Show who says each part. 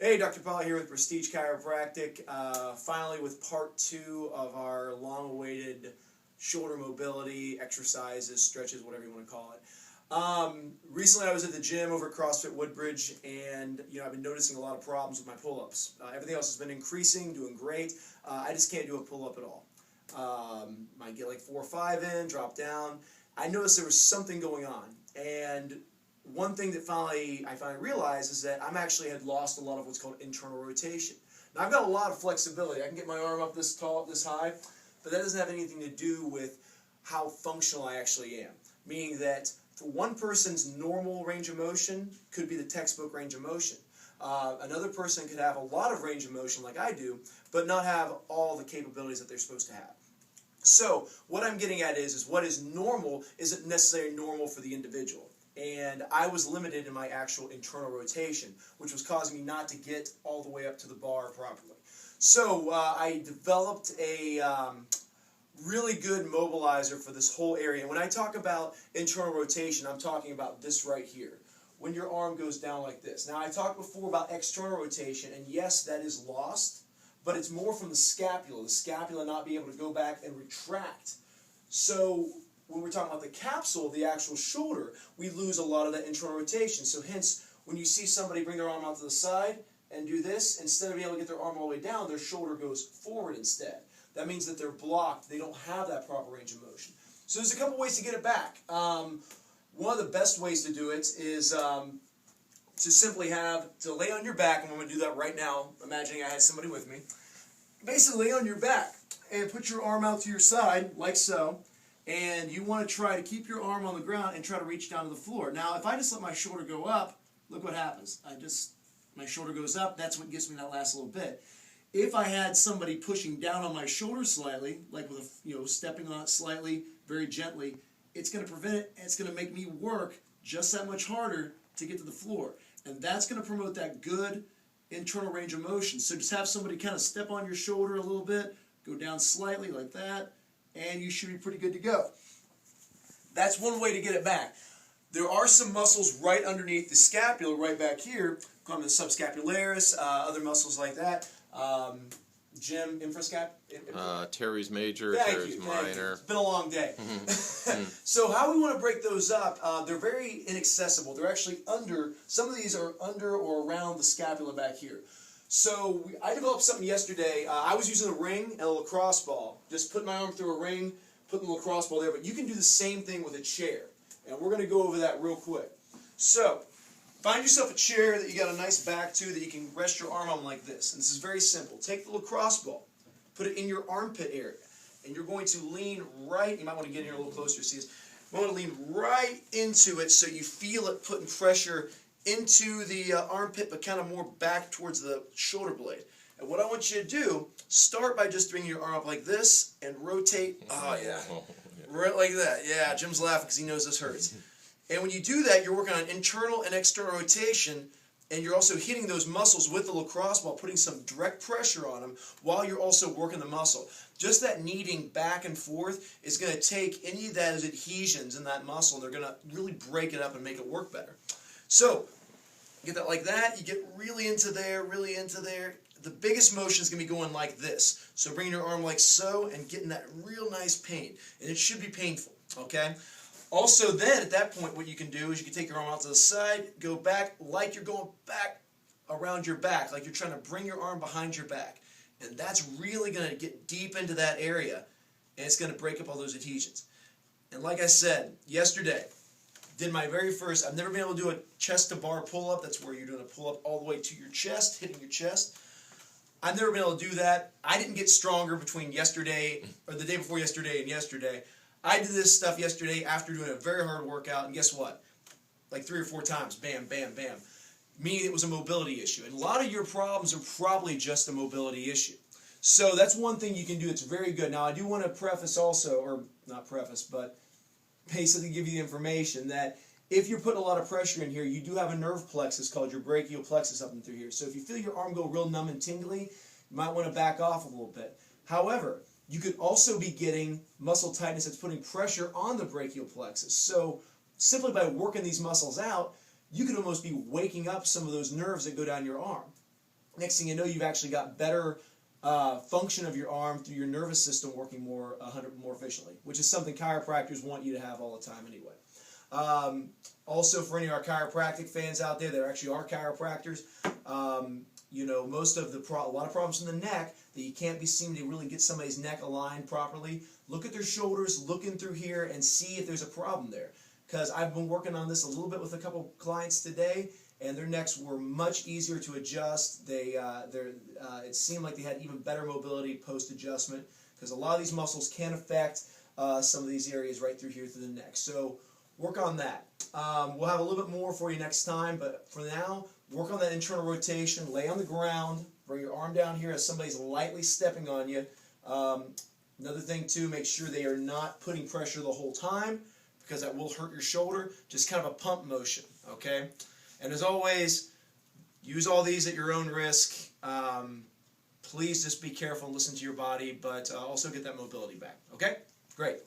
Speaker 1: Hey, Dr. Paul here with Prestige Chiropractic. Finally with part 2 of our long-awaited shoulder mobility exercises, stretches, whatever you want to call it. Recently I was at the gym over at CrossFit Woodbridge, and I've been noticing a lot of problems with my pull-ups. Everything else has been increasing, doing great. I just can't do a pull-up at all. Might get like 4 or 5 in, drop down. I noticed there was something going on, and one thing that I finally realized is that I'm actually had lost a lot of what's called internal rotation. Now I've got a lot of flexibility. I can get my arm up this tall, this high, but that doesn't have anything to do with how functional I actually am. Meaning that for one person's normal range of motion could be the textbook range of motion. Another person could have a lot of range of motion like I do, but not have all the capabilities that they're supposed to have. So what I'm getting at is what is normal isn't necessarily normal for the individual. And I was limited in my actual internal rotation, which was causing me not to get all the way up to the bar properly. So I developed a really good mobilizer for this whole area. And when I talk about internal rotation, I'm talking about this right here, when your arm goes down like this. Now I talked before about external rotation, and yes, that is lost, but it's more from the scapula not being able to go back and retract. So when we're talking about the capsule, the actual shoulder, we lose a lot of that internal rotation. So hence, when you see somebody bring their arm out to the side and do this, instead of being able to get their arm all the way down, their shoulder goes forward instead. That means that they're blocked. They don't have that proper range of motion. So there's a couple ways to get it back. One of the best ways to do it is to simply to lay on your back, and I'm going to do that right now, imagining I had somebody with me. Basically lay on your back and put your arm out to your side, like so. And you want to try to keep your arm on the ground and try to reach down to the floor. Now, if I just let my shoulder go up, look what happens. My shoulder goes up, that's what gets me that last little bit. If I had somebody pushing down on my shoulder slightly, like with stepping on it slightly, very gently, it's going to prevent it, and it's going to make me work just that much harder to get to the floor. And that's going to promote that good internal range of motion. So just have somebody kind of step on your shoulder a little bit, go down slightly like that, and you should be pretty good to go. That's one way to get it back. There are some muscles right underneath the scapula, right back here, called the subscapularis, other muscles like that. Jim,
Speaker 2: teres major, teres minor.
Speaker 1: It's been a long day. So how we want to break those up, they're very inaccessible. They're actually under, some of these are under or around the scapula back here. So I developed something yesterday. I was using a ring and a lacrosse ball. Just put my arm through a ring, put the lacrosse ball there. But you can do the same thing with a chair. And we're going to go over that real quick. So find yourself a chair that you got a nice back to that you can rest your arm on like this. And this is very simple. Take the lacrosse ball, put it in your armpit area. And you're going to lean right, you might want to get in here a little closer to see this. You want to lean right into it so you feel it putting pressure into the armpit, but kind of more back towards the shoulder blade. And what I want you to do, start by just bringing your arm up like this and rotate. Oh, yeah. Right like that. Yeah, Jim's laughing because he knows this hurts. And when you do that, you're working on internal and external rotation, and you're also hitting those muscles with the lacrosse ball, putting some direct pressure on them while you're also working the muscle. Just that kneading back and forth is going to take any of those adhesions in that muscle, and they're going to really break it up and make it work better. So, get that like that, you get really into there, really into there. The biggest motion is going to be going like this. So bringing your arm like so and getting that real nice pain. And it should be painful, okay? Also then, at that point, what you can do is you can take your arm out to the side, go back like you're going back around your back, like you're trying to bring your arm behind your back. And that's really going to get deep into that area, and it's going to break up all those adhesions. And like I said, yesterday, did my very first, I've never been able to do a chest-to-bar pull-up. That's where you're doing a pull-up all the way to your chest, hitting your chest. I've never been able to do that. I didn't get stronger between yesterday, or the day before yesterday and yesterday. I did this stuff yesterday after doing a very hard workout, and guess what? Like 3 or 4 times, bam, bam, bam. Meaning it was a mobility issue. And a lot of your problems are probably just a mobility issue. So that's one thing you can do. It's very good. Now, I do want to preface also, or not preface, but basically give you the information that if you're putting a lot of pressure in here, you do have a nerve plexus called your brachial plexus up and through here. So if you feel your arm go real numb and tingly, you might want to back off a little bit. However, you could also be getting muscle tightness that's putting pressure on the brachial plexus. So simply by working these muscles out, you could almost be waking up some of those nerves that go down your arm. Next thing you know, you've actually got better function of your arm through your nervous system working more efficiently, which is something chiropractors want you to have all the time anyway. Also, for any of our chiropractic fans out there, there actually are chiropractors. You know, most of a lot of problems in the neck that you can't be seen to really get somebody's neck aligned properly. Look at their shoulders, look in through here, and see if there's a problem there. Because I've been working on this a little bit with a couple clients today, and their necks were much easier to adjust. It seemed like they had even better mobility post-adjustment, because a lot of these muscles can affect some of these areas right through here through the neck. So work on that. We'll have a little bit more for you next time, but for now, work on that internal rotation, lay on the ground, bring your arm down here as somebody's lightly stepping on you. Another thing too, make sure they are not putting pressure the whole time, because that will hurt your shoulder. Just kind of a pump motion, okay? And as always, use all these at your own risk. Please just be careful and listen to your body, but also get that mobility back, okay? Great.